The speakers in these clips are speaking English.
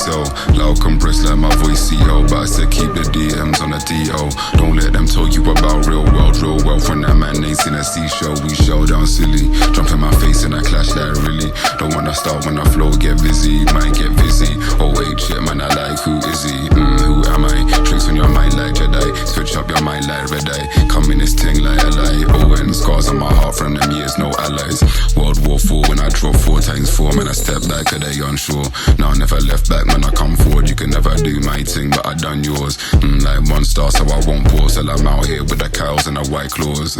cell. Loud compressed like my voice CO, but I said keep the DMs on the DO. Don't let them tell you about real wealth when that man ain't seen a seashell. We show down silly, jump in my face and I clash like really. Don't wanna start when I flow get busy, might get busy. Oh wait shit man, I like who is he? Who am I? Tricks on your mind like Jedi, switch up your mind like red eye. Come in this thing like a lie. Oh and scars on my heart from them years, no allies. World War 4 when I drop 4 times 4, man I step like a day unsure. Now I never left back, man I come forward. You can never do my thing, but I done yours. Like one star, so I won't pause till I'm out here with the cows and the white claws.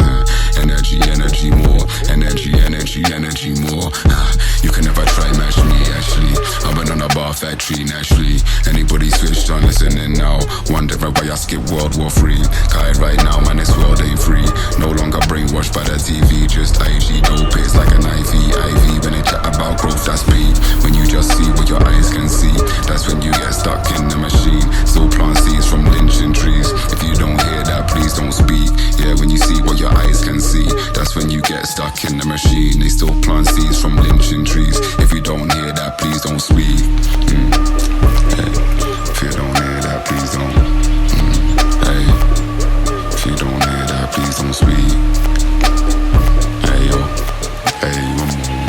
Energy more. Energy more. You can never try match me actually. I've been on a bar factory naturally. Anybody switched on listening now, wondering why I skip World War 3. Kai right now, man, this world ain't free. No longer brainwashed by the TV, just IG dope. It's like an IV. When they chat about growth, that's me. When you just see what your eyes can see, that's when you get stuck in the machine. Still plant seeds from lynching trees. If you don't hear that, please don't speak. Yeah, when you see what your eyes can see, that's when you get stuck in the machine. They still plant seeds from lynching trees. If you don't hear that, please don't speak. Hey, if you don't hear that, please don't. Hey, if you don't hear that, please don't speak. Hey yo, hey one more.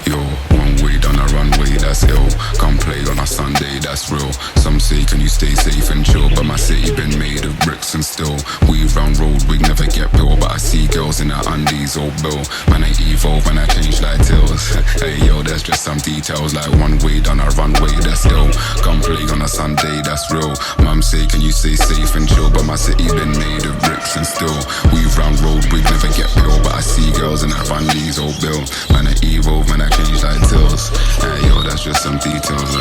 Yo, one way down a runway, that's ill. Come play on a Sunday, that's real. Some say can you stay safe and chill, but my city been made of bricks and steel. We round road, we never get built, but I see girls in their undies, old bill. Man, I evolve and I change like tails. Hey yo, there's just some details, like one way down a runway, that's ill. Come play on a Sunday, that's real. Mum say can you stay safe and chill, but my city been made of bricks and steel. We round road, we never get built, but I see girls in their undies, old bill. Man, I evolve, man, I change like tails. Hey yo, that's just some details,